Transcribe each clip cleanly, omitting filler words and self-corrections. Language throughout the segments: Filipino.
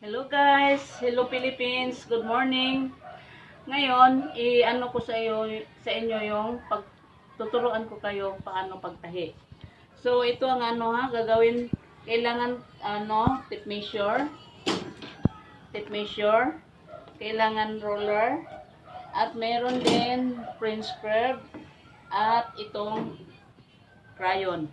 Hello guys, hello Philippines, good morning. Ngayon, i-ano ko sa inyo yung tuturuan ko kayo paano pagtahi. So ito ang gagawin, kailangan tape measure, kailangan roller, at meron din French curve at itong crayon.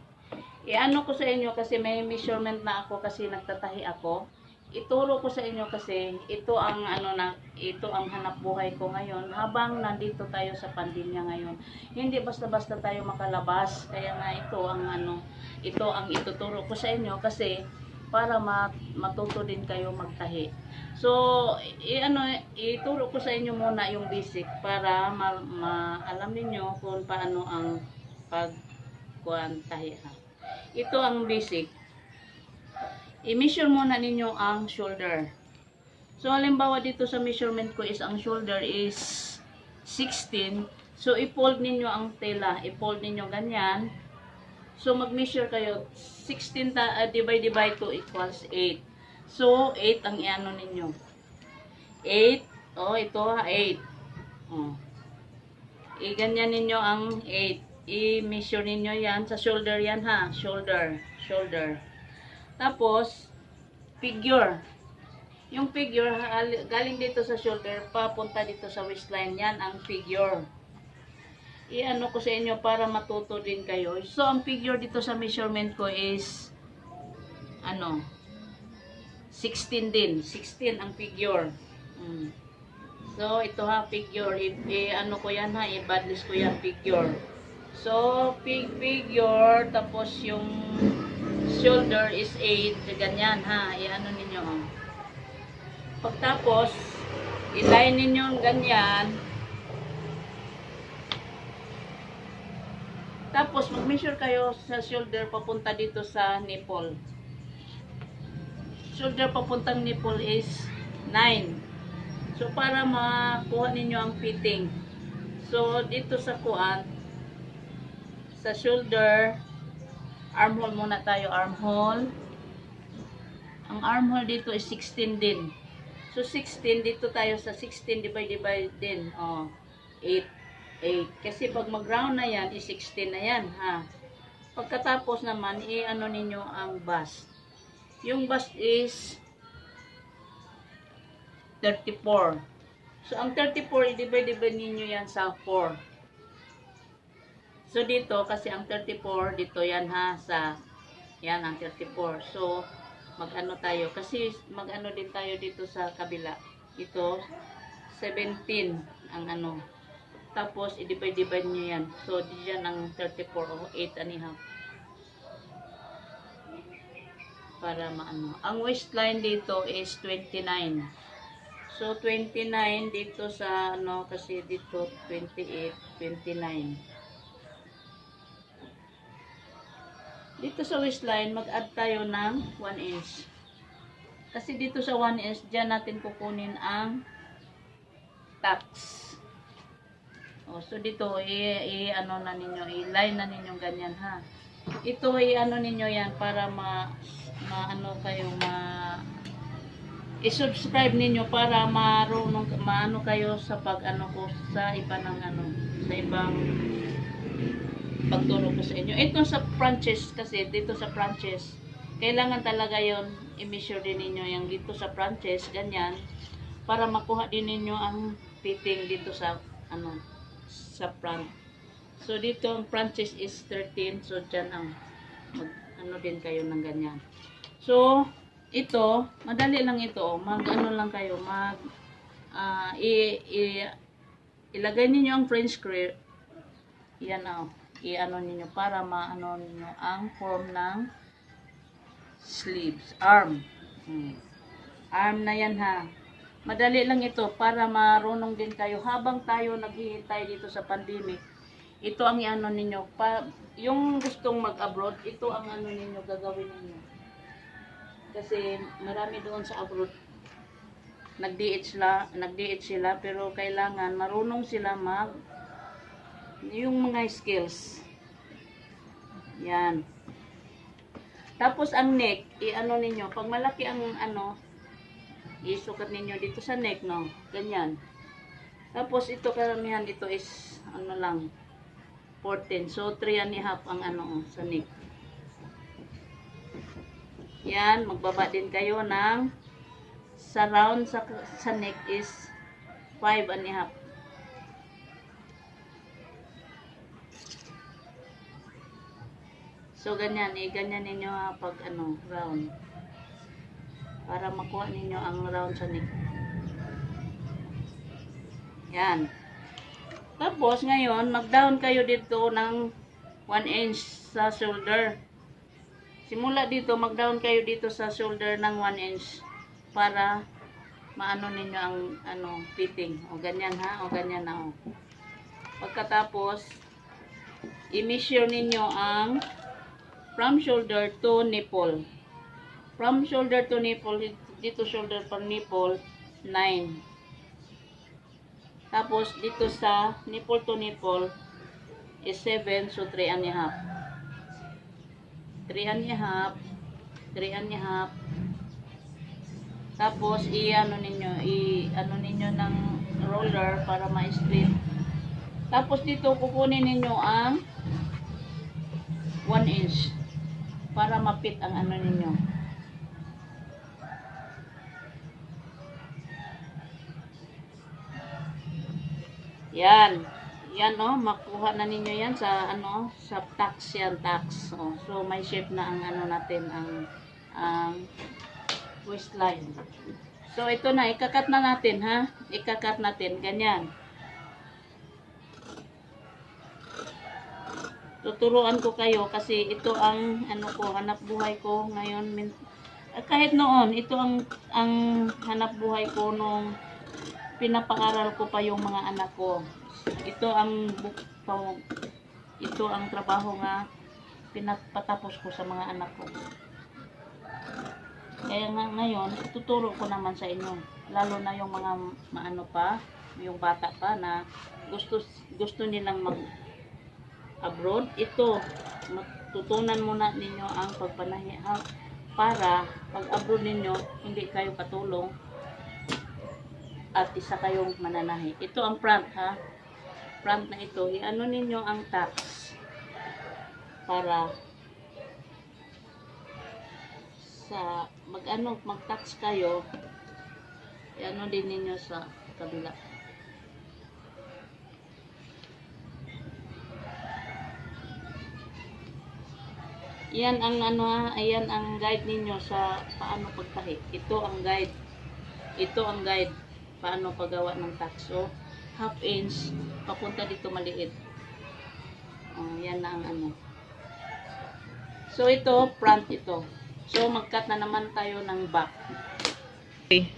I-ano ko sa inyo kasi may measurement na ako kasi nagtatahi ako. Ituro ko sa inyo kasi ito ang ito ang hanap buhay ko ngayon habang nandito tayo sa pandemya ngayon. Hindi basta-basta tayo makalabas. Kaya nga ito ang ituturo ko sa inyo kasi para matuto din kayo magtahi. So, ituro ko sa inyo muna yung basic para alam niyo kung paano ang tahi. Ito ang basic. I-measure muna ninyo ang shoulder. So, halimbawa dito sa measurement ko is ang shoulder is 16. So, i-fold ninyo ang tela. I-fold ninyo ganyan. So, mag-measure kayo. 16 divide by 2 equals 8. So, 8 ang iano ninyo. 8. Oh, ito 8. Oh. I-ganyan ninyo ang 8. I-measure ninyo yan. Sa shoulder yan ha. Shoulder. Tapos, figure. Yung figure, galing dito sa shoulder, papunta dito sa waistline. Yan ang figure. I-ano ko sa inyo para matuto din kayo. So, ang figure dito sa measurement ko is, 16 din. 16 ang figure. So, ito ha, figure. I-ano ko yan ha, i-badlist ko yan, figure. So, figure, tapos yung shoulder is 8, ganyan ha, i-ano ninyo. Pagtapos, i-line ninyo ganyan. Tapos, mag-measure kayo sa shoulder papunta dito sa nipple. Shoulder papuntang nipple is 9. So, para makuha ninyo ang fitting. So, dito sa sa shoulder, armhole muna tayo, armhole. Ang armhole dito is 16 din. So, 16, dito tayo sa 16, divide din. 8. Kasi pag mag-round na yan, is 16 na yan, ha. Pagkatapos naman, i-ano ninyo ang bust. Yung bust is 34. So, ang 34, i-divide ninyo yan sa 4. So, dito, kasi ang 34, dito yan ha, yan ang 34. So, mag-ano tayo, kasi mag-ano din tayo dito sa kabila. Ito, 17 ang Tapos, i-divide nyo yan. So, diyan ang 34, 8 and a half. Para maano. Ang waistline dito is 29. So, 29 dito sa, kasi dito, 28, 29. Dito sa waistline, mag-add tayo ng 1 inch. Kasi dito sa 1 inch, dyan natin kukunin ang tacks. So dito, i-ano na ninyo, i-line na ninyo ganyan ha. Ito, i-ano ninyo yan para i-subscribe ninyo para maano kayo sa sa iba ng sa ibang pagturo ko sa inyo. Ito sa branches kasi, dito sa branches, kailangan talaga yon i-measure din ninyo yung dito sa branches, ganyan, para makuha din ninyo ang fitting dito sa, sa front. So, dito ang branches is 13, so dyan ang, din kayo ng ganyan. So, ito, madali lang ito, lang kayo, ilagay ninyo ang French curve, yan i-ano ninyo para maano ninyo ang form ng sleeves, arm. Arm na yan ha. Madali lang ito para marunong din kayo habang tayo naghihintay dito sa pandemic. Ito ang i-ano ninyo. Yung gustong mag-abroad, ito ang ninyo, gagawin ninyo. Kasi marami doon sa abroad nag-DH sila pero kailangan marunong sila yung mga skills. Yan. Tapos ang neck, i-ano ninyo, pag malaki ang isukat ninyo dito sa neck, no? Ganyan. Tapos ito karamihan dito is ano lang 14. So 3.5 ang ano sa neck. Yan, magbaba din kayo ng sa round sa neck is 5.5. So ganyan, ganyan ninyo pag ano round. Para makuha ninyo ang round sa neck. Yan. Tapos ngayon, mag-down kayo dito ng 1 inch sa shoulder. Simula dito, mag-down kayo dito sa shoulder ng 1 inch para maano ninyo ang ano, fitting. O ganyan ha, o ganyan na o. Pagkatapos, i-measure ninyo ang from shoulder to nipple. From shoulder to nipple, dito shoulder per nipple, 9. Tapos, dito sa nipple to nipple is 7, so 3.5. 3.5, 3.5. Tapos, i-ano ninyo ng roller para ma-straight. Tapos, dito, kukunin ninyo ang 1 inch para mapit ang ano ninyo. Yan. Yan makuha na ninyo yan sa ano, sa tax yan, tax. So may shape na ang ano natin, ang waistline. So ito na, ikakat na natin ha. Ikakat natin ganyan. Tuturuan ko kayo kasi ito ang ano ko, hanap buhay ko ngayon. Kahit noon, ito ang hanap buhay ko nung pinapaaral ko pa yung mga anak ko. Ito ang trabaho nga pinapatapos ko sa mga anak ko. Kaya nga ngayon, tuturo ko naman sa inyo. Lalo na yung mga maano pa, yung bata pa na gusto nilang mag-abroad. Ito, tutunan muna ninyo ang pagpanahi para pag-abroad ninyo, hindi kayo katulong at isa kayong mananahi. Ito ang front ha. Front na ito. I-ano ninyo ang tax para sa mag-tax kayo, i-ano din ninyo sa kabila. Yan ang ano ha, ayan ang guide ninyo sa paano pagtahi. Ito ang guide. Ito ang guide paano paggawa ng tax. So, half inch papunta dito maliit. Yan na ang ano. So ito front ito. So mag-cut na naman tayo ng back. Okay.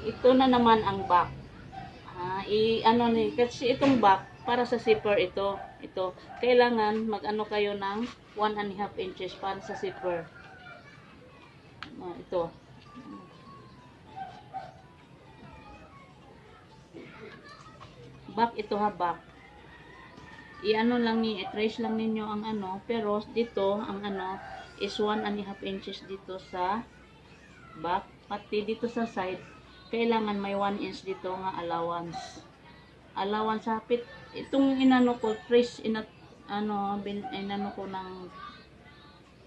Ito na naman ang back. Ano ni kasi itong back para sa zipper ito. Kailangan mag-ano kayo ng 1.5 inches para sa zipper. Ito. Back ito ha, back. I-ano lang i-trace lang ninyo ang ano, pero dito ang ano is 1.5 inches dito sa back, pati dito sa side kailangan may 1 inch dito nga allowance. Allowance hapit itong inano ko trace inano ko ng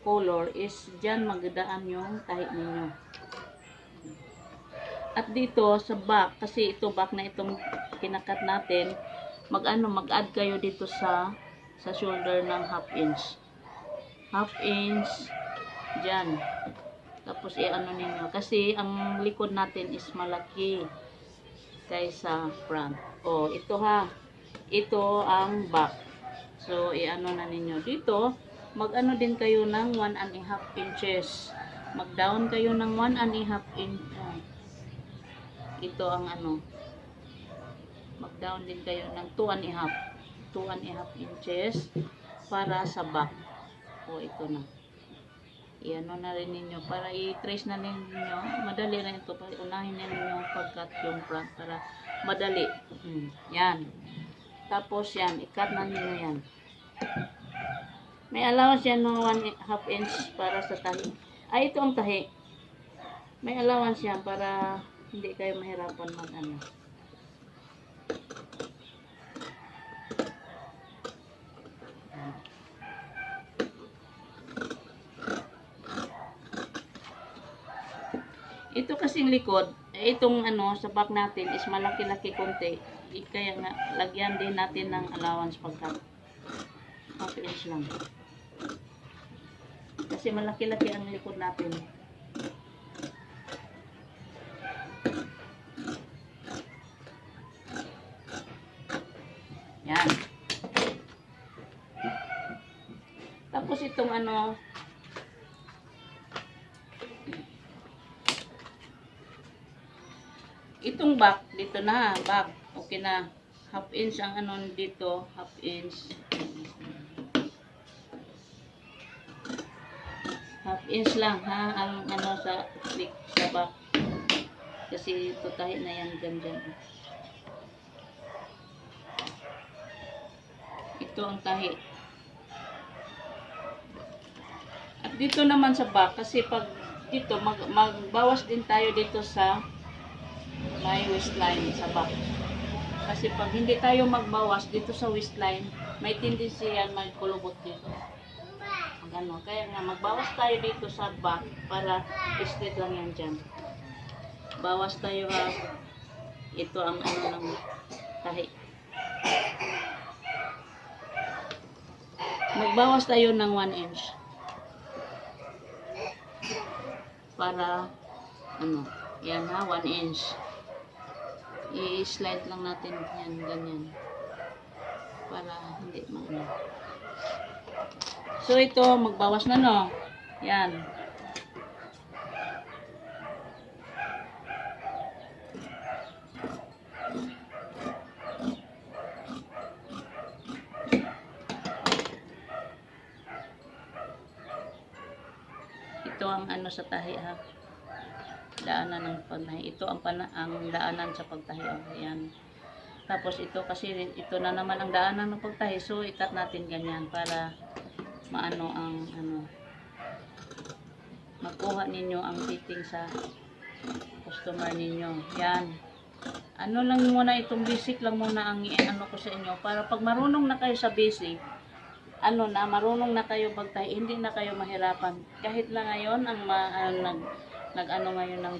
color is diyan magdaan yung tahi ninyo. At dito sa back, kasi ito back na itong kinakat natin, mag-add kayo dito sa shoulder ng half inch. Half inch diyan. Tapos i-ano ninyo kasi ang likod natin is malaki kaysa front. Ito ha. Ito ang back. So i-ano na ninyo dito, mag-ano din kayo ng 1.5 inches. Mag-down kayo ng 1.5 inch. Ito ang ano, mag-down din kayo ng 2.5 inches para sa back. Ito na. I-ano na rin ninyo para i-trace na ninyo. Madali rin ito. Unahin na ninyo pag-cut yung front para madali. Yan. Tapos yan, i-cut na ninyo yan. May allowance yan ng 1.5 inch para sa tahi. Ito ang tahi. May allowance yan para hindi kayo mahirapan mag ano. Ito kasing likod, itong ano sa back natin is malaki-laki konti. Kaya nga, lagyan din natin ng allowance pagka half inch lang. Kasi malaki-laki ang likod natin. Yan. Tapos itong ano, itong back, dito na, back. Okay na. Half inch ang ano dito, half inch. Half inch lang ha, ang ano sa back. Kasi tutahi na yan dyan. Ito ang tahi. At dito naman sa back, kasi pag dito, magbawas din tayo dito sa may waistline sa back. Kasi pag hindi tayo magbawas dito sa waistline, may tendency yan magkulubot dito. Ano, kaya nga magbawas tayo dito sa back para straight lang yan dyan. Bawas tayo ha. Ito ang ano ng tahi. Magbawas tayo ng 1 inch. Para ano, yan ha, 1 inch. I-slide lang natin yan, ganyan. Para hindi maano. So ito, magbawas na no. Yan. Ito ang ano sa tahi ha. Daanan ng pagtahi. Ito ang daanan sa pagtahi. Ayan. Tapos ito kasi ito na naman ang daanan ng pagtahi. So ikat natin ganyan para maano ang ano, makuha ninyo ang fitting sa customer ninyo. Yan. Ano lang muna itong basic lang muna ang ano ko sa inyo para pag marunong na kayo sa basic, ano na, marunong na kayo pagtahi, hindi na kayo mahirapan. Kahit na ngayon ang nag-ano ngayon ng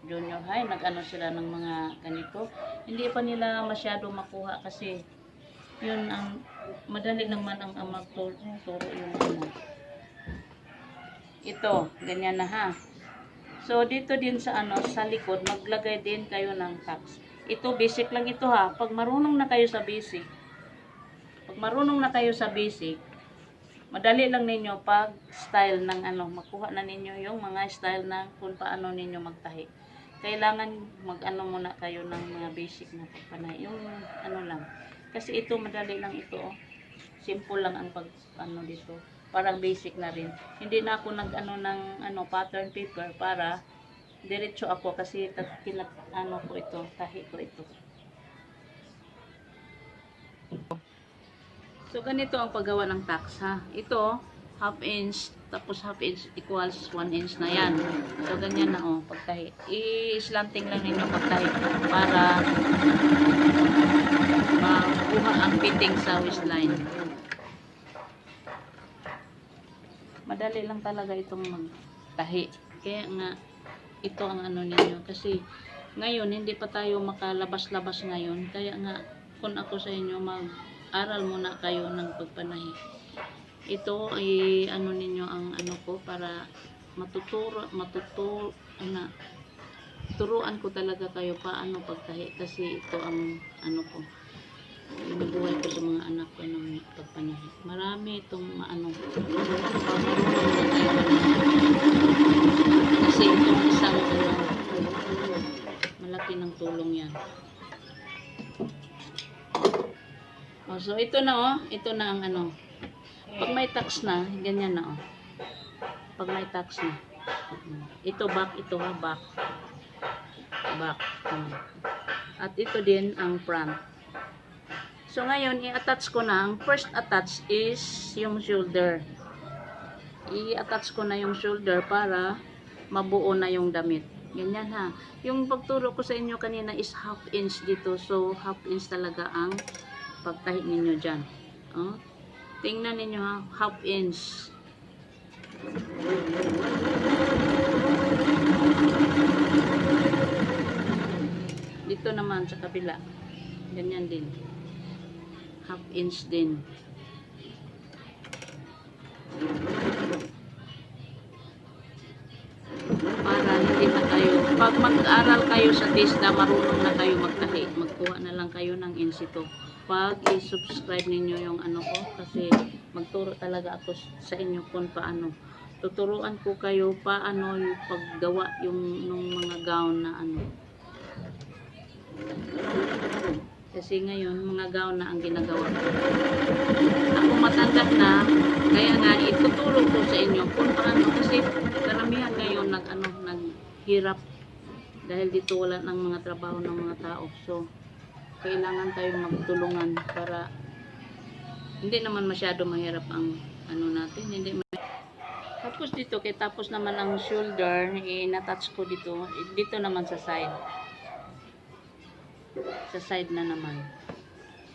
junior high, nag-ano sila ng mga ganito, hindi pa nila masyado makuha kasi yun ang madali naman ang magturo yung ano. Ito, ganyan na ha. So dito din sa ano, sa likod, maglagay din kayo ng tags. Ito basic lang ito ha. Pag marunong na kayo sa basic, madali lang ninyo pag style ng ano, makuha na ninyo yung mga style na kung paano ninyo magtahi. Kailangan mag-ano muna kayo ng mga basic na pagpanay. Yung ano lang. Kasi ito madali lang ito. Oh. Simple lang ang pag ano dito. Parang basic na rin. Hindi na ako nag-ano ng ano, pattern paper para diretso ako kasi ano ko ito, tahi ko ito. So, ganito ang paggawa ng tax, ha. Ito, half inch, tapos half inch equals 1 inch na yan. So, ganyan na, oh, pagtahi. I-slanting lang ninyo pagtahi para makuha ang fitting sa waistline. Madali lang talaga itong magtahi. Kaya nga, ito ang ano ninyo. Kasi, ngayon, hindi pa tayo makalabas-labas ngayon. Kaya nga, kung ako sa inyo, aral muna kayo ng pagpanahi. Ito ay ano ninyo ang ano ko para turuan ko talaga kayo paano pagtahi kasi ito ang ano ko inubuhay ko sa mga anak ko ng pagpanahi. Marami itong ano kasi itong isang malaki ng tulong yan. Oh, so ito na oh, ito na ang ano. Pag may tax na, ganyan na oh. Pag may tax na. Ito back, ito ha, back. Back. At ito din ang front. So ngayon, i-attach ko na. Ang first attach is yung shoulder. I-attach ko na yung shoulder para mabuo na yung damit. Ganyan ha. Yung pagturo ko sa inyo kanina is half inch dito. So, half inch talaga ang pagtahi ninyo dyan. Oh. Tingnan ninyo ha. Half inch. Dito naman sa kabila. Ganyan din. Half inch din. Para hindi na kayo, pag mag-aral kayo sa TISDA, marunong na kayo magtahi, magkuha na lang kayo ng insito. Pag i-subscribe ninyo yung ano ko, kasi magturo talaga ako sa inyo kung paano. Tuturuan ko kayo paano yung paggawa yung nung mga gown na ano. Kasi ngayon, mga gown na ang ginagawa ko. Ako matanda na, kaya nga ituturo ko sa inyo kung paano. Kasi karamihan ngayon naghirap. Dahil dito wala ng mga trabaho ng mga tao. So, kailangan tayo magtulungan para hindi naman masyado mahirap ang ano natin. Tapos dito, tapos naman ang shoulder, na-touch ko dito. Dito naman sa side. Sa side na naman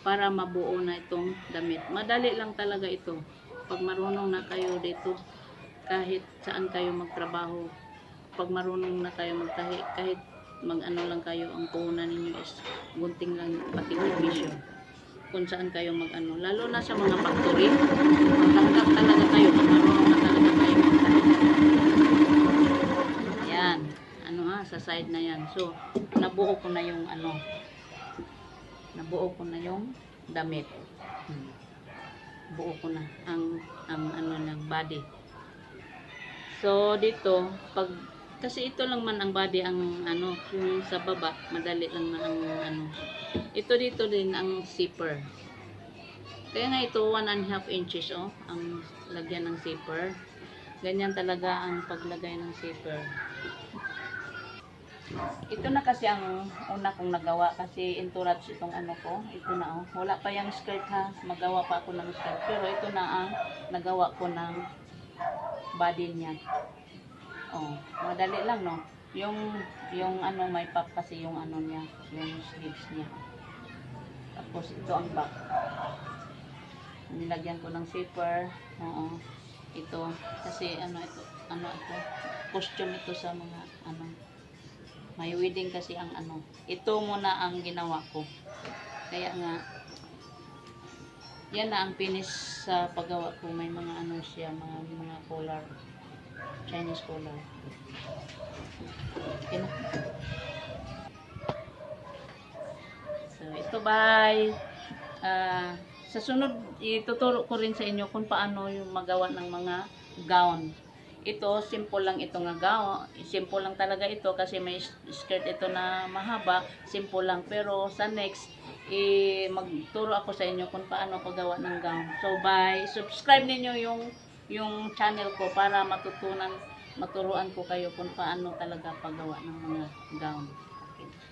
para mabuo na itong damit. Madali lang talaga ito pag marunong na kayo dito, kahit saan kayo magtrabaho, pag marunong na kayo magtahi, kahit mag-ano lang kayo, ang puhunan ninyo is gunting lang, pati commission kung saan kayo mag-ano, lalo na sa mga factory, magtanggap talaga kayo pag marunong na talaga kayo magtahi. Yan, ano ha, sa side na yan. So, nabuo ko na yung ano, nabuo ko na yung damit. Buo ko na ang ano ng body. So dito, pag kasi ito lang man ang body, ang ano, yung sa baba, madali lang na ang ano. Ito dito din ang zipper. Kaya nga ito 1.5 inches oh, ang lagyan ng zipper. Ganyan talaga ang paglagay ng zipper. Ito na kasi ang una kong nagawa kasi entourage itong ano ko. Ito na oh. Wala pa yung skirt ha. Magawa pa ako ng skirt. Pero ito na ang nagawa ko ng body niya. Oh, madali lang no. Yung ano may pop kasi yung ano niya, yung sleeves niya. Tapos ito ang back. Nilagyan ko ng zipper. Oo. Ito kasi ano ito costume ito sa mga ano. May wedding kasi ang ano. Ito muna ang ginawa ko. Kaya nga, yan na ang finish sa paggawa ko. May mga ano siya, mga collar. Chinese collar. Okay na. So, ito bye. Sa sunod, ituturo ko rin sa inyo kung paano yung magawa ng mga gown. Ito, simple lang ito nga gown. Simple lang talaga ito kasi may skirt ito na mahaba. Simple lang. Pero sa next, magturo ako sa inyo kung paano paggawa ng gown. So, bye. Subscribe ninyo yung channel ko para maturuan ko kayo kung paano talaga paggawa ng mga gown.